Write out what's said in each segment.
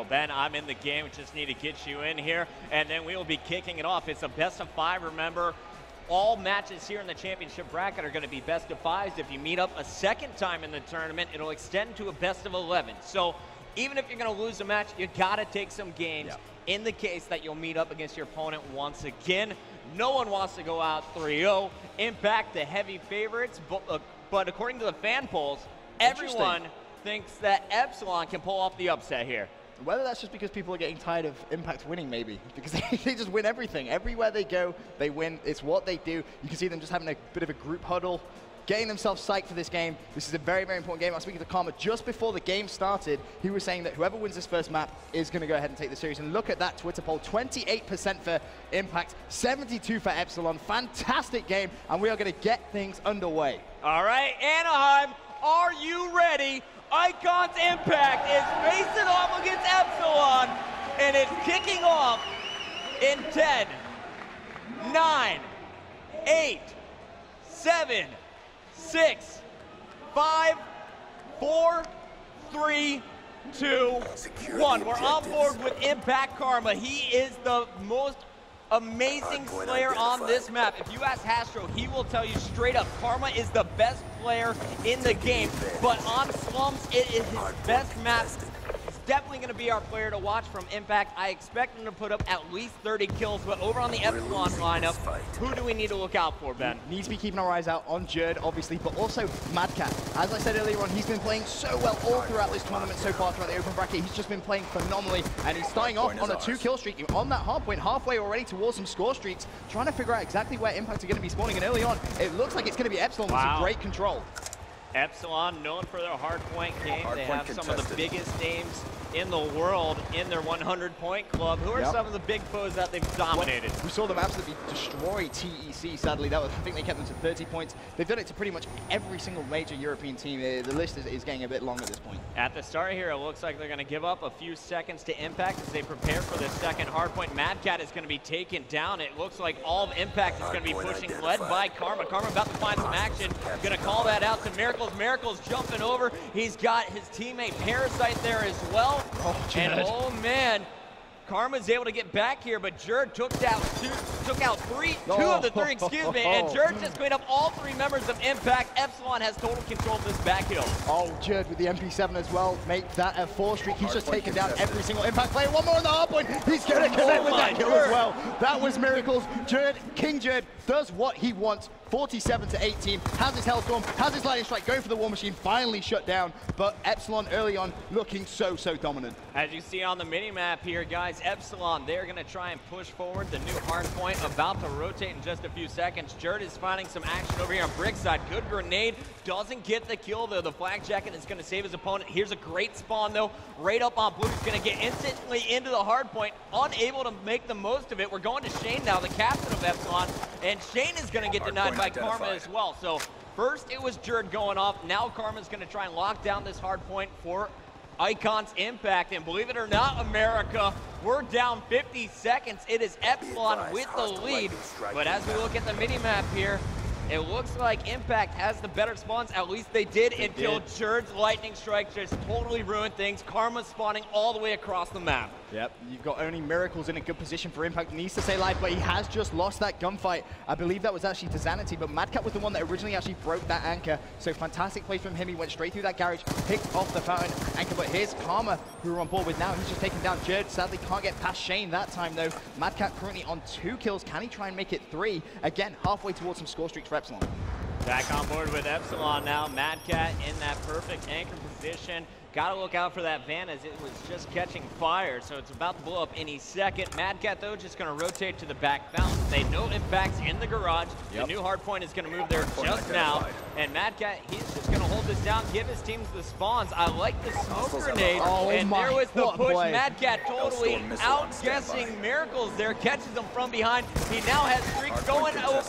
Well, Ben, I'm in the game. Just need to get you in here, and then we will be kicking it off. It's a best of 5, remember. All matches here in the championship bracket are going to be best of 5s. If you meet up a second time in the tournament, it'll extend to a best of 11. So even if you're going to lose a match, you got to take some games in the case that you'll meet up against your opponent once again. No one wants to go out 3-0. Impact, the heavy favorites, but according to the fan polls, everyone thinks that Epsilon can pull off the upset here. Whether that's just because people are getting tired of Impact winning, maybe, because they just win everything. Everywhere they go, they win. It's what they do. You can see them just having a bit of a group huddle, getting themselves psyched for this game. This is a very, very important game. I was speaking to Karma just before the game started. He was saying that whoever wins this first map is going to go ahead and take the series. And look at that Twitter poll, 28% for Impact, 72% for Epsilon. Fantastic game, and we are going to get things underway. All right, Anaheim, are you ready? Icon's Impact is facing off against Epsilon, and it's kicking off in 10, 9, 8, 7, 6, 5, 4, 3, 2, 1. We're on board with Impact Karma. He is the most amazing player on this map. If you ask Hastro, he will tell you straight up, Karma is the best player in the game. But on Slums, it is his best map. He's definitely going to be our player to watch from Impact. I expect him to put up at least 30 kills, but over on the Epsilon lineup, who do we need to look out for, Ben? Needs to be keeping our eyes out on Jerd, obviously, but also Madcat. As I said earlier on, he's been playing so well all throughout this tournament so far throughout the open bracket. He's just been playing phenomenally, and he's starting off on a 2-kill streak on that hardpoint, halfway already towards some score streaks, trying to figure out exactly where Impact are going to be spawning, and early on, it looks like it's going to be Epsilon with some great control. Epsilon, known for their hardpoint game. They have some of the biggest names in the world in their 100-point club. Who are some of the big foes that they've dominated? We saw them absolutely destroy TEC, sadly. I think they kept them to 30 points. They've done it to pretty much every single major European team. The list is getting a bit long at this point. At the start here, it looks like they're going to give up a few seconds to Impact as they prepare for the second hardpoint. Madcat is going to be taken down. It looks like all of Impact is going to be pushing, led by Karma. Karma about to find some action. Going to call that out to Miracles. Miracles jumping over. He's got his teammate Parasite there as well. And oh man, Karma's able to get back here, but Jerd took out two of the three, excuse me, and Jerd just cleaned up all 3 members of Impact. Epsilon has total control of this back hill. Oh, Jerd with the MP7 as well, make that a 4 streak. He's just taken down every single Impact player. One more on the hardpoint. He's going to connect with that kill as well. That was Miracles. Jerd, King Jerd, does what he wants. 47-18, has his Hellstorm, has his Lightning Strike, going for the War Machine, finally shut down, but Epsilon early on looking so dominant. As you see on the mini-map here, guys, Epsilon, they're going to try and push forward. The new hardpoint about to rotate in just a few seconds. Jerd is finding some action over here on Brickside. Good grenade, doesn't get the kill though. The Flak Jacket is going to save his opponent. Here's a great spawn though, right up on Blue. He's going to get instantly into the hardpoint, unable to make the most of it. We're going to Shane now, the captain of Epsilon, and Shane is going to get denied by Karma as well. So first it was Jerd going off. Now Karma's going to try and lock down this hard point for Icon's Impact. And believe it or not, America, we're down 50 seconds. It is Epsilon with the lead. But as we look at the mini-map here, it looks like Impact has the better spawns. At least they did until Jerd's Lightning Strike just totally ruined things. Karma spawning all the way across the map. Yep, you've got only Miracles in a good position for Impact. Needs to stay alive, but he has just lost that gunfight. I believe that was actually to Zanity, but Madcat was the one that originally actually broke that anchor. So fantastic play from him. He went straight through that garage, picked off the fountain anchor, but here's Karma, who we're on board with now. He's just taken down Jerd. Sadly, can't get past Shane that time, though. Madcat currently on 2 kills. Can he try and make it 3? Again, halfway towards some score streaks for Epsilon. Back on board with Epsilon now. Madcat in that perfect anchor position. Got to look out for that van as it was just catching fire, so it's about to blow up any second. Madcat, though, just going to rotate to the back fountain. They know Impact's in the garage. The new hardpoint is going to move there just now. And Madcat, he's just going to hold this down, give his teams the spawns. I like the smoke grenade. And there was the push. Madcat totally outguessing Miracles there, catches him from behind. He now has streaks going for the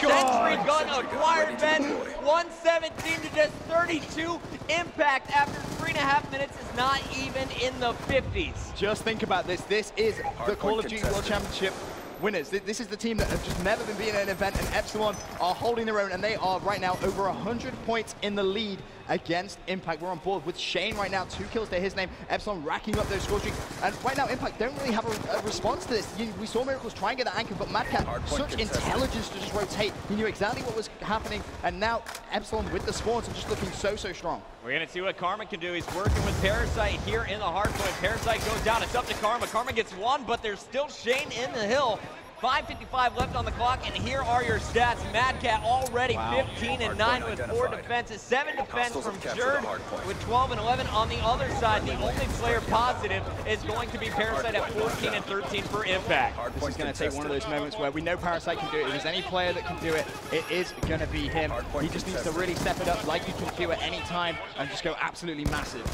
Sentry Gun acquired, Ben. 117 to just 32. Impact after 3.5 minutes is not even in the 50s. Just think about this. This is the Call of Duty World Championship winners. This is the team that have just never been beaten in an event, and Epsilon are holding their own, and they are right now over 100 points in the lead against Impact. We're on board with Shane right now, 2 kills to his name. Epsilon racking up those score streaks. And right now, Impact don't really have a response to this. We saw Miracles try and get the anchor, but MadCat, such intelligence to just rotate. He knew exactly what was happening, and now Epsilon with the spawns are just looking so strong. We're going to see what Karma can do. He's working with Parasite here in the hardpoint. Parasite goes down. It's up to Karma. Karma gets one, but there's still Shane in the hill. 5:55 left on the clock, and here are your stats. MadCat already 15 and 9 with 4 defenses, 7 defense from Jerd with 12 and 11. On the other side, the only player positive is going to be Parasite at 14 and 13 for Impact. This is going to take one of those moments where we know Parasite can do it. If there's any player that can do it, it is going to be him. He just needs to really step it up like he can do at any time and just go absolutely massive.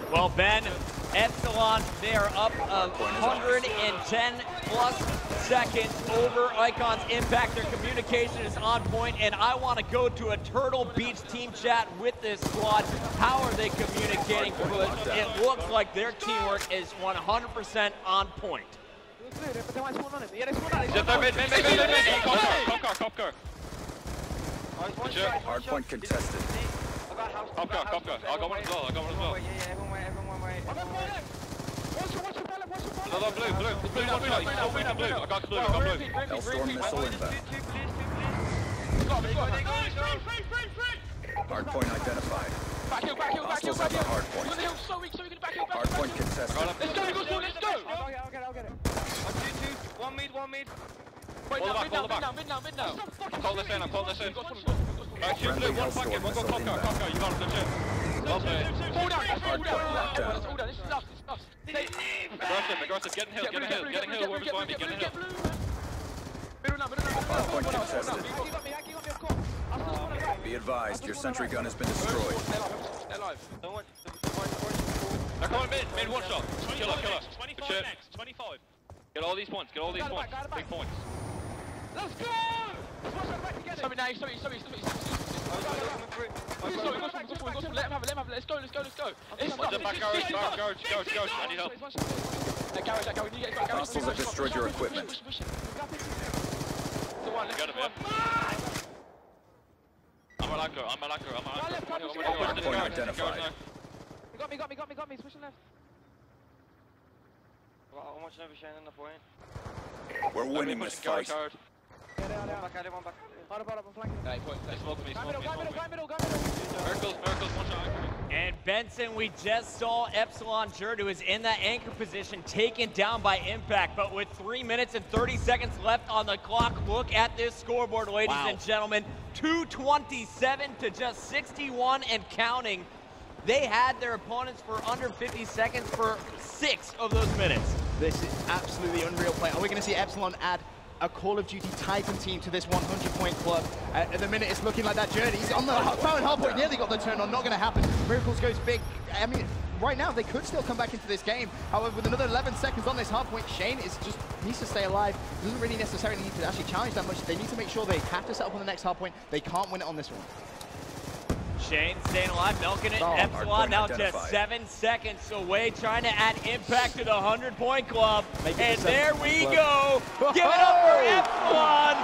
Well, Ben, Epsilon, they are up 110 plus seconds over Icon's Impact. Their communication is on point, and I want to go to a Turtle Beach team chat with this squad. How are they communicating? Because it looks like their teamwork is 100% on point. Hardpoint contested. Cop car. I got one as well. Another blue. I got blue. Hellstorm missile inbound. Hardpoint identified. Hostiles have the hardpoint. Hardpoint contested. Let's go. I'll get it. 1 mid. Pull the back. I'm calling this in. Right, shoot blue, one bucket, one go cop car. You got him, good shit. Well played. Hardpoint locked down. Aggressive, getting hill, whoever's behind me, getting hill. Hardpoint contested. Be advised, your sentry gun has been destroyed. They're coming mid, one shot. Kill her. 25 next, 25. Get all these points, big points. Let's go! Sorry. Let him have it, let's go. Back garage, I need help. Hostiles have destroyed your equipment. Got him, yeah. I'm an anchor. Hardpoint identified. You got me, switching left. I'm watching over Shane on the point. We're winning this fight. One back. Hold up, I'm flanking. Hey, smoke me. Guy middle. Miracles, one shot anchor me. And Benson, we just saw Epsilon Jerd, who is in that anchor position, taken down by Impact. But with 3 minutes and 30 seconds left on the clock, look at this scoreboard, ladies and gentlemen. 227 to just 61 and counting. They had their opponents for under 50 seconds for 6 of those minutes. This is absolutely unreal play. Are we going to see Epsilon add a Call of Duty Titan team to this 100-point club? At the minute, it's looking like that journey. He's on the hardpoint, nearly got the turn on. Not going to happen. Miracles goes big. I mean, right now, they could still come back into this game. However, with another 11 seconds on this hardpoint, Shane needs to stay alive. Doesn't really necessarily need to actually challenge that much. They need to make sure they have to set up on the next hardpoint. They can't win it on this one. Shane staying alive, milking it. Epsilon now just 7 seconds away, trying to add Impact to the 100-point club. And there we go. Give it up for Epsilon.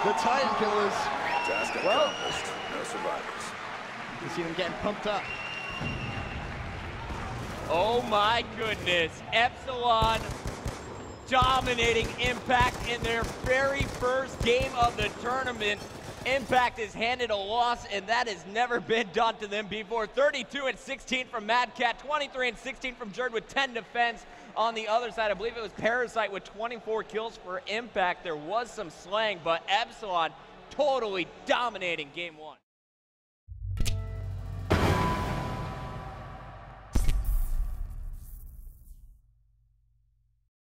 The Titan Killers. Task accomplished. No survivors. You can see them getting pumped up. Oh my goodness. Epsilon dominating Impact in their very first game of the tournament. Impact is handed a loss, and that has never been done to them before. 32 and 16 from MadCat, 23 and 16 from Jerd with 10 defense. On the other side, I believe it was Parasite with 24 kills for Impact. There was some slaying, but Epsilon totally dominating game 1.